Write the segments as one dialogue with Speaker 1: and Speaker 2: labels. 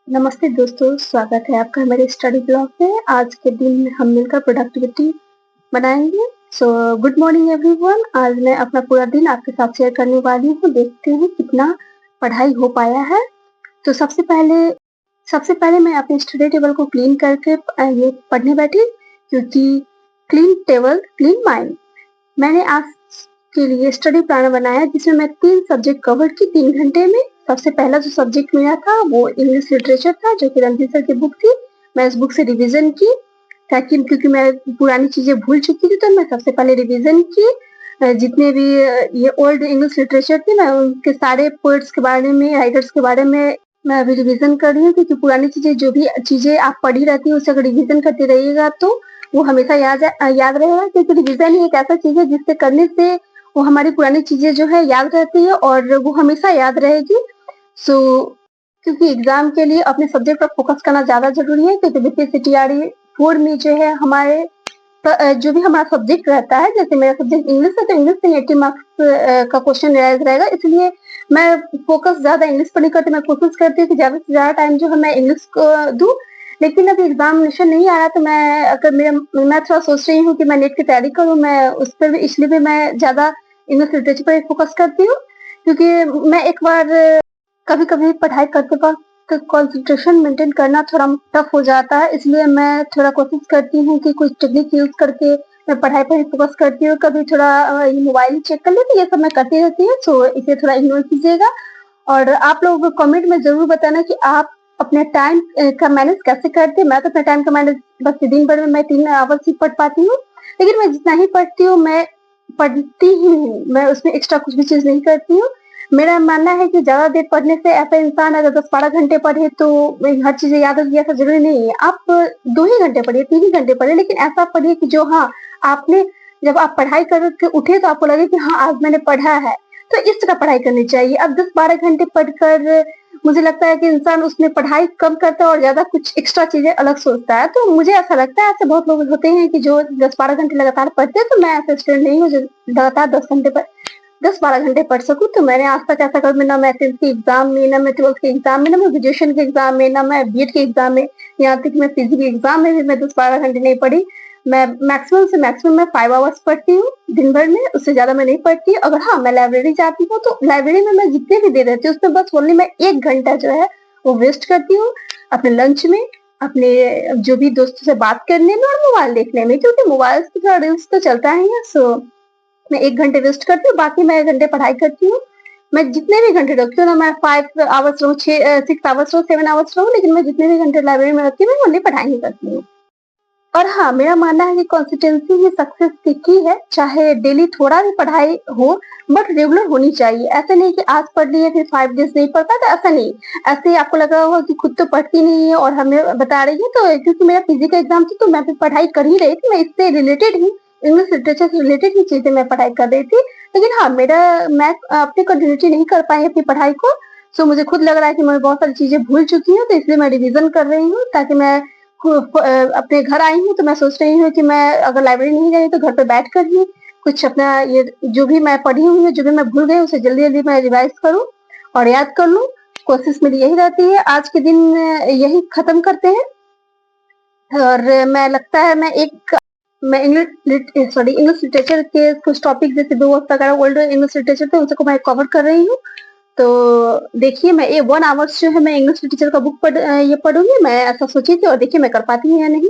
Speaker 1: नमस्ते दोस्तों, स्वागत है आपका मेरे स्टडी ब्लॉग में। आज के दिन हम मिलकर प्रोडक्टिविटी बनाएंगे। Good morning everyone. आज मैं अपना पूरा दिन आपके साथ शेयर करने वाली हूँ। देखते हैं कितना पढ़ाई हो पाया है। तो सबसे पहले मैं अपने स्टडी टेबल को क्लीन करके ये पढ़ने बैठी, क्योंकि क्लीन टेबल क्लीन माइंड। मैंने आज के लिए स्टडी प्लान बनाया जिसमें मैं 3 सब्जेक्ट कवर की 3 घंटे में। सबसे पहला जो सब्जेक्ट मेरा था वो इंग्लिश लिटरेचर था, जो कि रणजीत सर की बुक थी। मैं इस बुक से रिवीजन की, ताकि क्योंकि मैं पुरानी चीजें भूल चुकी थी, तो मैं सबसे पहले रिवीजन की। जितने भी ये ओल्ड इंग्लिश लिटरेचर थे, मैं उनके सारे पोएट्स के बारे में, राइटर्स के बारे में मैं अभी रिवीजन कर रही हूँ, क्योंकि पुरानी चीजें, जो भी चीजें आप पढ़ी रहती है, उसे अगर रिवीजन करते रहिएगा तो वो हमेशा याद रहेगा। क्योंकि रिवीजन ही एक ऐसा चीज है जिससे करने से वो हमारी पुरानी चीजें जो है याद रहती है और वो हमेशा याद रहेगी। सो क्योंकि एग्जाम के लिए अपने सब्जेक्ट पर फोकस करना ज्यादा जरूरी है, क्योंकि बीपीएससी टीआरई 4 में जो है हमारे जो भी हमारा सब्जेक्ट रहता है, जैसे मेरा सब्जेक्ट इंग्लिश है, तो इंग्लिश से 80 मार्क्स का क्वेश्चन रहेगा। इसलिए मैं फोकस ज्यादा इंग्लिश पर नहीं करती। मैं कोशिश करती हूँ कि ज्यादा से ज्यादा टाइम जो है मैं इंग्लिश को दूं। लेकिन अभी एग्जामिनेशन नहीं आ रहा, तो मैं थोड़ा सोच रही हूँ कि मैं नेट की तैयारी करूँ। मैं उस पर भी, इसलिए भी मैं ज्यादा इंग्लिश लिटरेचर पर फोकस करती हूँ, क्योंकि मैं एक बार कभी कभी पढ़ाई करते वक्त कंसंट्रेशन मेंटेन करना थोड़ा टफ हो जाता है। इसलिए मैं थोड़ा कोशिश करती हूँ कि कुछ टेक्निक यूज करके मैं पढ़ाई पर ही फोकस करती हूँ। कभी थोड़ा मोबाइल चेक कर लेती हूँ, ये सब मैं करती रहती हूँ। सो इसे थोड़ा इग्नोर कीजिएगा। और आप लोग कमेंट में जरूर बताना कि आप अपने टाइम का मैनेज कैसे करते हैं। मैं तो अपने टाइम का मैनेज बस दिन भर में मैं 3 आवर्स ही पढ़ पाती हूँ। लेकिन मैं जितना ही पढ़ती हूँ, मैं पढ़ती ही हूँ, मैं उसमें एक्स्ट्रा कुछ भी चीज नहीं करती हूँ। मेरा मानना है कि ज्यादा देर पढ़ने से ऐसा इंसान अगर 10-12 घंटे पढ़े तो हर चीजें याद होगी, ऐसा जरूरी नहीं है। आप 2 ही घंटे पढ़िए, 3 ही घंटे पढ़िए, लेकिन ऐसा पढ़िए कि जो, हाँ, आपने जब आप पढ़ाई करके उठे तो आपको लगे कि हाँ, आज मैंने पढ़ा है। तो इस तरह पढ़ाई करनी चाहिए। अब 10-12 घंटे पढ़कर मुझे लगता है कि इंसान उसमें पढ़ाई कम करता है और ज्यादा कुछ एक्स्ट्रा चीजें अलग सोचता है। तो मुझे ऐसा लगता है, ऐसे बहुत लोग होते हैं कि जो 10-12 घंटे लगातार पढ़ते हैं। तो मैं ऐसा स्टूडेंट नहीं हूँ जो लगातार 10-12 घंटे पढ़ सकूं। तो मैंने आज तक ऐसा कभी, ना मैं 10th के एग्जाम में, ना मैं 12th के एग्जाम में, ना मैं ग्रेजुएशन के एग्जाम में, ना मैं बीएड के एग्जाम में, यहाँ तक मैं पीजी के एग्जाम में भी मैं 10-12 घंटे नहीं पढ़ी। मैं मैक्सिमम से मैक्सिमम मैं 5 आवर्स पढ़ती हूँ दिन भर में, उससे ज्यादा मैं नहीं पढ़ती। अगर हाँ, मैं लाइब्रेरी जाती हूँ तो लाइब्रेरी में मैं जितने भी दे रहती हूँ उसमें बस ओनली मैं 1 घंटा जो है वो वेस्ट करती हूँ अपने लंच में, अपने जो भी दोस्तों से बात करने में और मोबाइल देखने में, क्योंकि मोबाइल से थोड़ा रील्स तो चलता ही है। सो मैं 1 घंटे वेस्ट करती हूँ, बाकी मैं 1 घंटे पढ़ाई करती हूँ। मैं जितने भी घंटे रखती हूँ ना, मैं 5 आवर्स रहूँ, 6 आवर्स रहूँ, 7 आवर्स रहूँ, लेकिन मैं जितने भी घंटे लाइब्रेरी में रहती हूँ मैं ओनली पढ़ाई ही करती हूँ। और हाँ, मेरा मानना है कि कंसिस्टेंसी ही सक्सेस की की है। चाहे डेली थोड़ा भी पढ़ाई हो, बट रेगुलर होनी चाहिए। ऐसा नहीं कि आज पढ़ लिए फिर 5 डेज नहीं पढ़ पाए, तो ऐसा नहीं। ऐसे ही आपको लग रहा होगा कि खुद तो पढ़ती नहीं है और हमें बता रही है। तो क्योंकि मेरा पीजी का एग्जाम था तो मैं भी पढ़ाई कर ही रही थी। मैं इससे रिलेटेड ही, इंग्लिश लिटरेचर से रिलेटेड ही चीजें मैं पढ़ाई कर रही थी। लेकिन हाँ, मैं अपनी कंटिन्यूटी नहीं कर पाई अपनी पढ़ाई को। सो मुझे खुद लग रहा है कि मैं बहुत सारी चीजें भूल चुकी हूँ, तो इसलिए मैं रिवीजन कर रही हूँ, ताकि मैं अपने घर आई हूँ तो मैं सोच रही हूँ कि मैं अगर लाइब्रेरी नहीं गई तो घर पे बैठ कर ही कुछ अपना ये जो भी मैं पढ़ी हुई है, जो भी मैं भूल गई, उसे जल्दी जल्दी मैं रिवाइज करूँ और याद कर लूँ। कोशिश मेरी यही रहती है। आज के दिन यही खत्म करते हैं। और मैं लगता है मैं इंग्लिश लिटरेचर के कुछ टॉपिक, जैसे दो वगैरह ओल्ड इंग्लिश लिटरेचर थे, उनको मैं कवर कर रही हूँ। तो देखिए, मैं ये 1 आवर्स जो है मैं इंग्लिश लिटरेचर का बुक ये पढ़ूंगी। मैं ऐसा सोची थी, और देखिए मैं कर पाती हूँ या नहीं।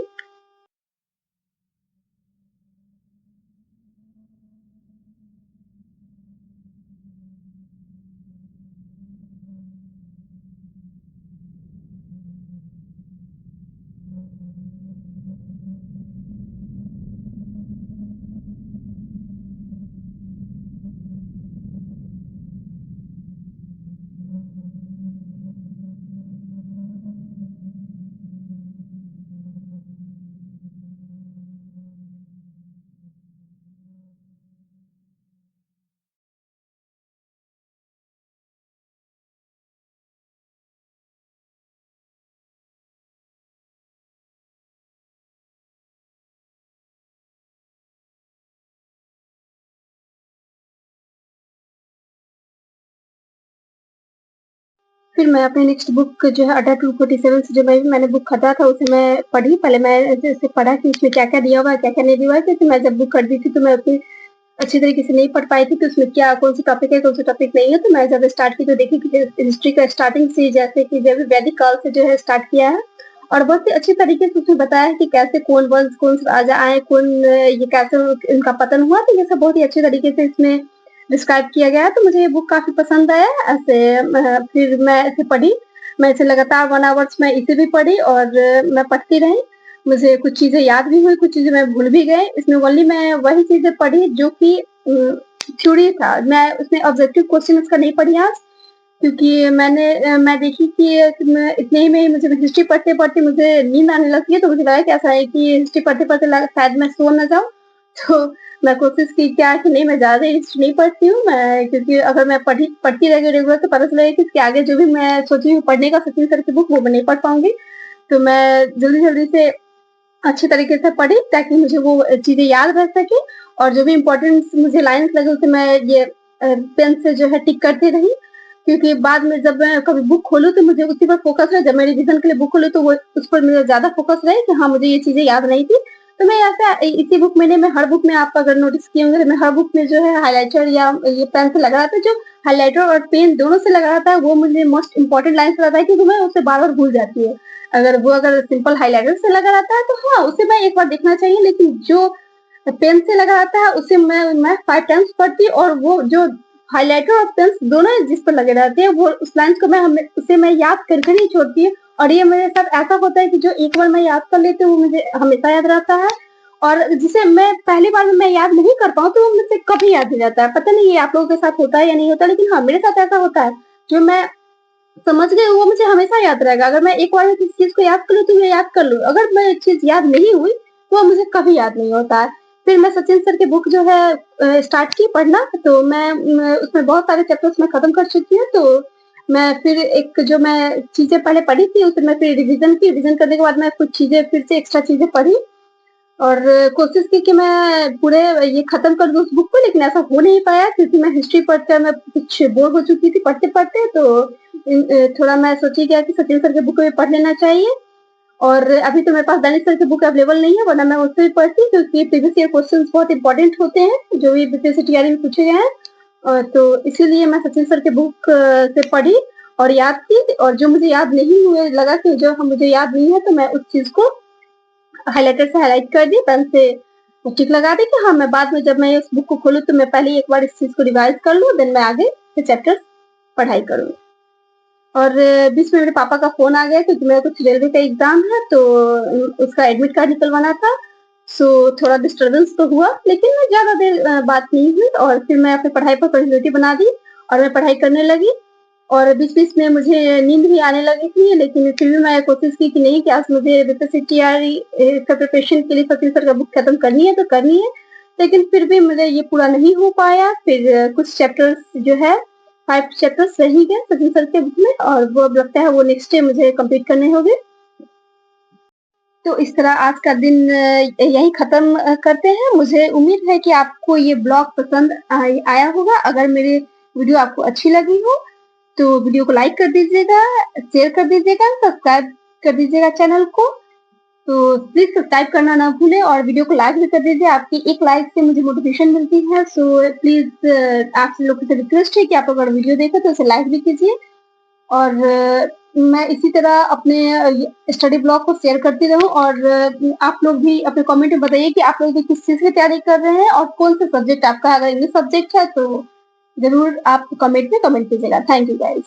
Speaker 1: फिर मैं अपनी नेक्स्ट बुक जो है अड्डा 247 से जो मैंने बुक खरीदा था उसे मैं पढ़ी। पहले मैं जैसे पढ़ा कि उसमें क्या-क्या दिया हुआ है, क्या-क्या नहीं दिया हुआ है, क्योंकि मैं जब बुक खरीदी थी तो मैं उतनी अच्छी तरीके से नहीं पढ़ पाई थी कि उसमें क्या कौन-सा टॉपिक है, कौन-सा टॉपिक नहीं है। तो मैं जब स्टार्ट की तो देखी कि हिस्ट्री का स्टार्टिंग से जैसे कि जब वैदिक काल से जो है स्टार्ट किया है और बहुत ही अच्छी तरीके से उसमें बताया है कि कैसे कौन वंश, कौन राजा आए, ये कैसे इनका पतन हुआ। तो ये सब बहुत ही अच्छे तरीके से इसमें डिस्क्राइब किया गया है, तो मुझे ये बुक काफ़ी पसंद आया। ऐसे फिर मैं इसे पढ़ी, मैं इसे लगातार 1 आवर्स में इसे भी पढ़ी और मैं पढ़ती रही। मुझे कुछ चीज़ें याद भी हुई, कुछ चीज़ें मैं भूल भी गई। इसमें ओनली मैं वही चीज़ें पढ़ी जो कि थ्योरी था। मैं उसमें ऑब्जेक्टिव क्वेश्चन इसका नहीं पढ़ी आज, क्योंकि मैं देखी कि मैं इतने ही में ही मुझे हिस्ट्री पढ़ते-पढ़ते मुझे नींद आने लगती है, तो मुझे लगा कि ऐसा है कि हिस्ट्री पढ़ते-पढ़ते लगा शायद मैं सो ना जाऊँ। तो मैं कोशिश की क्या कि नहीं, मैं ज़्यादा हिस्ट्री नहीं पढ़ती हूँ मैं, क्योंकि अगर मैं पढ़ती रहेगी रेगुलर तो पता चलेगा कि इसके आगे जो भी मैं सोची हूँ पढ़ने का सचिन सर की बुक वो मैं नहीं पढ़ पाऊँगी। तो मैं जल्दी-जल्दी से अच्छे तरीके से पढ़ी ताकि मुझे वो चीज़ें याद रह सकें और जो भी इम्पोर्टेंट मुझे लाइन्स लगे उसे मैं ये पेन से जो है टिक करती रही, क्योंकि बाद में जब मैं कभी बुक खोलूँ तो मुझे उसी पर फ़ोकस रहे। जब मैं रिवीज़न के लिए बुक खोलूँ तो वो उस पर मेरा ज़्यादा फ़ोकस रहे कि हाँ, मुझे ये चीज़ें याद नहीं थी। तो मैं ऐसा इसी बुक में नहीं, मैं हर बुक में आप अगर नोटिस किए होंगे तो मैं हर बुक में जो है हाइलाइटर या ये पेन से लगा रहता है। जो हाइलाइटर और पेन दोनों से लगा रहता है वो मुझे मोस्ट इम्पोर्टेंट लाइन्स रहता है, क्योंकि मैं उसे बार-बार भूल जाती है। अगर सिंपल हाइलाइटर से लगा रहता है तो हाँ, उसे मैं एक बार देखना चाहिए, लेकिन जो पेन से लगा रहता है उसे मैं 5 टाइम्स पढ़ती और वो जो हाइलाइटर और पेन्स दोनों जिस पर लगे रहते हैं वो उस लाइन्स को उसे मैं याद करके नहीं छोड़ती है। और ये मेरे साथ ऐसा होता है कि जो एक बार मैं याद कर लेती हूँ वो मुझे हमेशा याद रहता है, और जिसे मैं पहली बार में मैं याद नहीं कर पाऊँ तो वो मुझसे कभी याद हो जाता है। पता नहीं ये आप लोगों के साथ होता है या नहीं होता, लेकिन हाँ, मेरे साथ ऐसा होता है। जो मैं समझ गए वो मुझे हमेशा याद रहेगा। अगर मैं एक बार में किसी चीज़ को याद कर लूँ तो मैं याद कर लूँ। अगर मैं एक चीज़ याद नहीं हुई, तो मुझे कभी याद नहीं होता है। फिर मैं सचिन सर की बुक जो है स्टार्ट की पढ़ना, तो मैं उसमें बहुत सारे चैप्टर्स मैं खत्म कर चुकी हूँ। तो मैं फिर एक जो मैं चीज़ें पहले पढ़ी थी उसे मैं फिर रिवीज़न की। रिवीज़न करने के बाद मैं कुछ चीज़ें फिर से एक्स्ट्रा चीज़ें पढ़ी और कोशिश की कि मैं पूरे ये खत्म कर दूँ उस बुक को, लेकिन ऐसा हो नहीं पाया क्योंकि मैं हिस्ट्री पढ़कर मैं कुछ बोर हो चुकी थी पढ़ते-पढ़ते। तो थोड़ा मैं सोची क्या कि सचिन सर की बुक भी पढ़ लेना चाहिए। और अभी तो मेरे पास दानिश सर की बुक अवेलेबल नहीं है, वरना मैं उससे भी पढ़ती, क्योंकि प्रीवियस ईयर क्वेश्चंस बहुत इंपॉर्टेंट होते हैं, जो भी बीपीएससी टीआरई में पूछे गए हैं। तो इसीलिए मैं सचिन सर की बुक से पढ़ी और याद की, और जो मुझे याद नहीं हुए लगा कि जो मुझे याद नहीं है तो मैं उस चीज़ को हाइलाइटर से हाइलाइट कर दी, पेन से टिक लगा दी कि हाँ, मैं बाद में जब मैं इस बुक को खोलूँ तो मैं पहले एक बार इस चीज़ को रिवाइज़ कर लूँ, देन मैं आगे के चैप्टर्स पढ़ाई करूँ। और बीच में मेरे पापा का फ़ोन आ गया क्योंकि मेरा कुछ रेलवे का एग्ज़ाम है, तो उसका एडमिट कार्ड निकलवाना था। सो थोड़ा डिस्टर्बेंस तो हुआ, लेकिन ज़्यादा देर बात नहीं हुई और फिर मैं अपनी पढ़ाई पर प्रायोरिटी बना दी और मैं पढ़ाई करने लगी। और बीच-बीच में मुझे नींद भी आने लगी थी, लेकिन फिर भी मैं कोशिश की कि नहीं, कि आज मुझे बीपीएससी टीआरई का प्रिपरेशन के लिए सचिन सर का बुक खत्म करनी है तो करनी है। लेकिन फिर भी मुझे ये पूरा नहीं हो पाया। फिर कुछ चैप्टर्स जो है 5 चैप्टर्स रह ही गए सचिन सर के बुक में, और वो अब लगता है वो नेक्स्ट डे मुझे कंप्लीट करने होंगे। तो इस तरह आज का दिन यहीं खत्म करते हैं। मुझे उम्मीद है कि आपको ये ब्लॉग पसंद आया होगा। अगर मेरी वीडियो आपको अच्छी लगी हो तो वीडियो को लाइक कर दीजिएगा, शेयर कर दीजिएगा, सब्सक्राइब कर दीजिएगा चैनल को। तो प्लीज़ सब्सक्राइब करना ना भूलें और वीडियो को लाइक भी कर दीजिए। आपकी एक लाइक से मुझे मोटिवेशन मिलती है। सो प्लीज़ आप लोगों से रिक्वेस्ट है कि आप अगर वीडियो देखें तो उसे लाइक भी कीजिए। और मैं इसी तरह अपने स्टडी ब्लॉग को शेयर करती रहूँ, और आप लोग भी अपने कमेंट में बताइए कि आप लोग किस चीज़ की तैयारी कर रहे हैं और कौन सा सब्जेक्ट आपका, अगर इंग्लिश सब्जेक्ट है तो ज़रूर आप कमेंट में कमेंट कीजिएगा। Thank you guys.